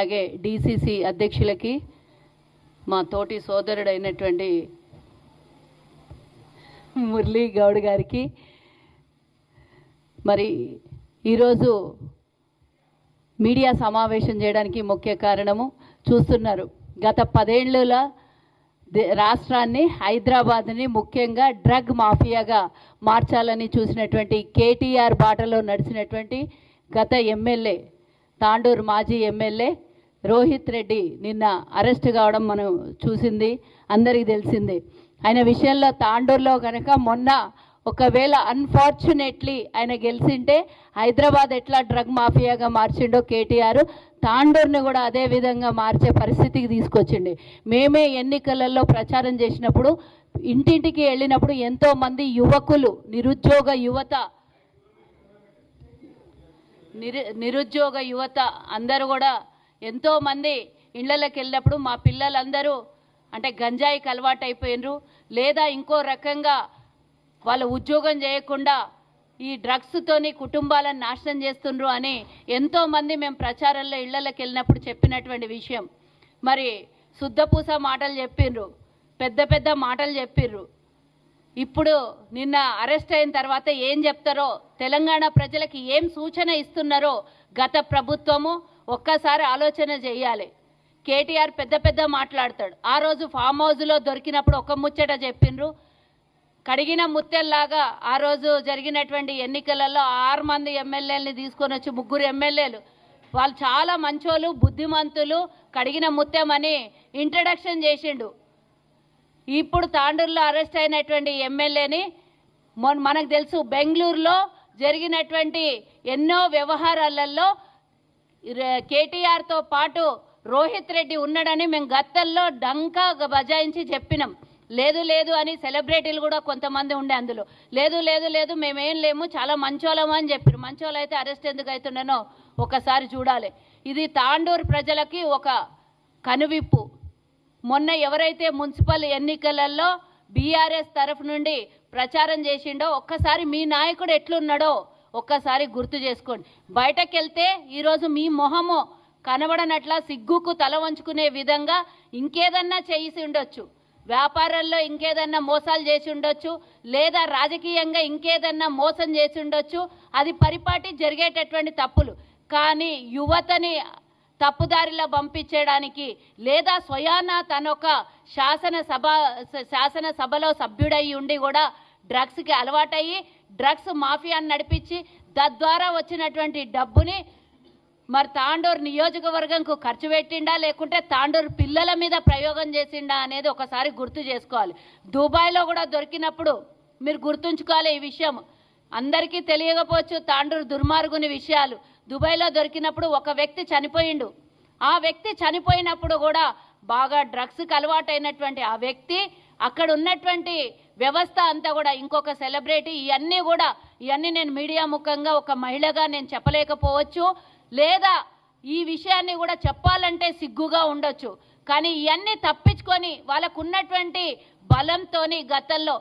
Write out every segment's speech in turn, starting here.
అలాగే డిసిసి అధ్యక్షులకి, మా తోటి సోదరుడైనటువంటి మురళీ గౌడ్ గారికి, మరి ఈరోజు మీడియా సమావేశం చేయడానికి ముఖ్య కారణము చూస్తున్నారు. గత 10 ఏళ్ళుల రాష్ట్రాన్ని, హైదరాబాద్ని ముఖ్యంగా డ్రగ్ మాఫియాగా మార్చాలని చూసినటువంటి కేటీఆర్ బాటలో నడిచినటువంటి గత ఎమ్మెల్యే, తాండూరు మాజీ ఎమ్మెల్యే రోహిత్ రెడ్డి నిన్న అరెస్ట్ కావడం మనం చూసింది, అందరికీ తెలిసింది. ఆయన విషయంలో తాండూరులో కనుక మొన్న ఒకవేళ అన్ఫార్చునేట్లీ ఆయన గెలిచింటే హైదరాబాద్ ఎట్లా డ్రగ్ మాఫియాగా మార్చిండో కేటీఆర్, తాండూరుని కూడా అదే విధంగా మార్చే పరిస్థితికి తీసుకొచ్చింది. మేమే ఎన్నికలలో ప్రచారం చేసినప్పుడు ఇంటింటికి వెళ్ళినప్పుడు ఎంతోమంది యువకులు, నిరుద్యోగ యువత అందరూ కూడా ఎంతోమంది ఇళ్లలోకి వెళ్ళినప్పుడు మా పిల్లలందరూ అంటే గంజాయికి అలవాటు అయిపోయినరు, లేదా ఇంకో రకంగా వాళ్ళ ఉద్యోగం చేయకుండా ఈ డ్రగ్స్తోని కుటుంబాలను నాశనం చేస్తుండ్రు అని ఎంతోమంది మేము ప్రచారంలో ఇళ్లలోకి వెళ్ళినప్పుడు చెప్పినటువంటి విషయం. మరి శుద్ధపూస మాటలు చెప్పిండ్రు, పెద్ద పెద్ద మాటలు చెప్పిర్రు. ఇప్పుడు నిన్న అరెస్ట్ అయిన తర్వాత ఏం చెప్తారో, తెలంగాణ ప్రజలకి ఏం సూచన ఇస్తున్నారో గత ప్రభుత్వము ఒక్కసారి ఆలోచన చేయాలి. కేటీఆర్ పెద్ద పెద్ద మాట్లాడతాడు. ఆ రోజు ఫామ్ హౌస్లో దొరికినప్పుడు ఒక ముచ్చట చెప్పిండ్రు, కడిగిన ముత్తెల్లాగా ఆ రోజు జరిగినటువంటి ఎన్నికలలో 6 మంది ఎమ్మెల్యేలని తీసుకొని వచ్చి 3 ఎమ్మెల్యేలు వాళ్ళు చాలా మంచోళ్ళు, బుద్ధిమంతులు, కడిగిన ముత్యమని ఇంట్రడక్షన్ చేసిండు. ఇప్పుడు తాండూరులో అరెస్ట్ అయినటువంటి ఎమ్మెల్యేని మనకు తెలుసు, బెంగళూరులో జరిగినటువంటి ఎన్నో వ్యవహారాలలో కేటీఆర్తో పాటు రోహిత్ రెడ్డి ఉన్నాడని మేము గత్తల్లో డంకా బజాయించి చెప్పినాం. లేదు లేదు అని సెలబ్రిటీలు కూడా కొంతమంది ఉండే అందులో లేదు లేదు లేదు మేమేం లేము, చాలా మంచోళము అని చెప్పారు. మంచోళ్ళు అయితే అరెస్ట్ ఎందుకు అవుతుండనో ఒకసారి చూడాలి. ఇది తాండూరు ప్రజలకి ఒక కనువిప్పు. మొన్న ఎవరైతే మున్సిపల్ ఎన్నికలలో బీఆర్ఎస్ తరఫు నుండి ప్రచారం చేసిండో ఒక్కసారి మీ నాయకుడు ఎట్లున్నాడో ఒక్కసారి గుర్తు చేసుకోండి. బయటకు వెళ్తే ఈరోజు మీ మొహము కనబడనట్ల సిగ్గుకు తల వంచుకునే విధంగా ఇంకేదన్నా చేసి ఉండొచ్చు, వ్యాపారాల్లో ఇంకేదన్నా మోసాలు చేసి ఉండొచ్చు, లేదా రాజకీయంగా ఇంకేదన్నా మోసం చేసి ఉండొచ్చు. అది పరిపాటి జరిగేటటువంటి తప్పులు. కానీ యువతని తప్పుదారిలో పంపించడానికి, లేదా స్వయాన తనొక శాసనసభలో సభ్యుడై ఉండి కూడా డ్రగ్స్కి అలవాటయ్యి డ్రగ్స్ మాఫియాని నడిపించి తద్వారా వచ్చినటువంటి డబ్బుని మరి తాండూరు నియోజకవర్గంకు ఖర్చు పెట్టిండా, లేకుంటే తాండూరు పిల్లల మీద ప్రయోగం చేసిండా అనేది ఒకసారి గుర్తు చేసుకోవాలి. దుబాయ్లో కూడా దొరికినప్పుడు మీరు గుర్తుంచుకోవాలి. ఈ విషయం అందరికీ తెలియకపోవచ్చు, తాండూరు దుర్మార్గుని విషయాలు. దుబాయ్లో దొరికినప్పుడు ఒక వ్యక్తి చనిపోయిండు. ఆ వ్యక్తి చనిపోయినప్పుడు కూడా బాగా డ్రగ్స్కి అలవాటైనటువంటి ఆ వ్యక్తి, అక్కడ ఉన్నటువంటి వ్యవస్థ అంతా కూడా ఇంకొక సెలబ్రిటీ, ఇవన్నీ నేను మీడియా ముఖంగా ఒక మహిళగా నేను చెప్పలేకపోవచ్చు, లేదా ఈ విషయాన్ని కూడా చెప్పాలంటే సిగ్గుగా ఉండొచ్చు. కానీ ఇవన్నీ తప్పించుకొని వాళ్ళకు ఉన్నటువంటి బలంతోని గతంలో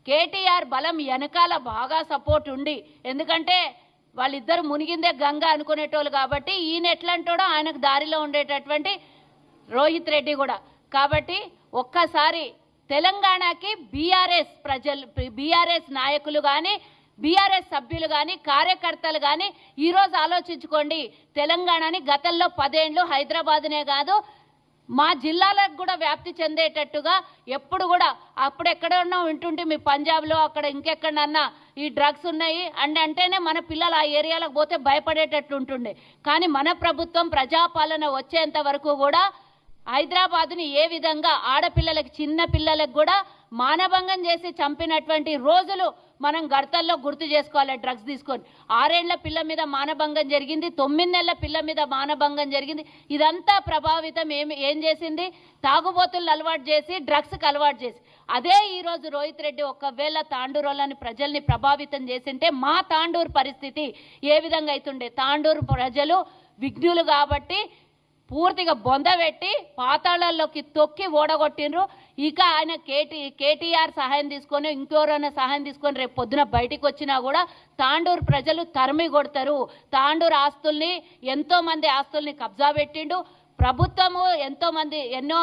కేటీఆర్ బలం వెనకాల బాగా సపోర్ట్ ఉండి, ఎందుకంటే వాళ్ళిద్దరు మునిగిందే గంగ అనుకునేటోళ్ళు కాబట్టి ఈయన ఎట్లాంటాడో ఆయనకు దారిలో ఉండేటటువంటి రోహిత్ రెడ్డి కూడా. కాబట్టి ఒక్కసారి తెలంగాణకి బీఆర్ఎస్ నాయకులు కానీ, బీఆర్ఎస్ సభ్యులు కానీ, కార్యకర్తలు కానీ ఈరోజు ఆలోచించుకోండి. తెలంగాణని గతంలో 10 ఏళ్ళు హైదరాబాద్నే కాదు మా జిల్లాలకు కూడా వ్యాప్తి చెందేటట్టుగా ఎప్పుడు కూడా అప్పుడు ఎక్కడన్నా వింటుంటే మీ పంజాబ్లో అక్కడ ఇంకెక్కడన్నా ఈ డ్రగ్స్ ఉన్నాయి అంటేనే మన పిల్లలు ఆ ఏరియాలకు పోతే భయపడేటట్టు ఉంటుండే. కానీ మన ప్రభుత్వం ప్రజాపాలన వచ్చేంత వరకు కూడా హైదరాబాదుని ఏ విధంగా ఆడపిల్లలకి, చిన్న పిల్లలకు కూడా మానభంగం చేసి చంపినటువంటి రోజులు మనం గర్తల్లో గుర్తు చేసుకోవాలి. డ్రగ్స్ తీసుకొని 6 ఏళ్ల పిల్ల మీద మానభంగం జరిగింది, 9 నెలల పిల్ల మీద మానభంగం జరిగింది. ఇదంతా ప్రభావితం ఏం చేసింది? తాగుబోతులు అలవాటు చేసి, డ్రగ్స్కి అలవాటు చేసి. అదే ఈరోజు రోహిత్ రెడ్డి ఒకవేళ తాండూరులోని ప్రజల్ని ప్రభావితం చేసింటే మా తాండూరు పరిస్థితి ఏ విధంగా అవుతుండే? తాండూరు ప్రజలు విఘ్నులు కాబట్టి పూర్తిగా బొందబెట్టి పాతాళాల్లోకి తొక్కి ఓడగొట్టిండ్రు. ఇక ఆయన కేటీఆర్ సహాయం తీసుకొని, ఇంకెవరైనా సహాయం తీసుకొని రేపు పొద్దున బయటికి వచ్చినా కూడా తాండూరు ప్రజలు తరిమి కొడతారు. తాండూరు ఆస్తుల్ని, ఎంతోమంది ఆస్తుల్ని కబ్జా పెట్టిండు. ప్రభుత్వము ఎంతో మంది ఎన్నో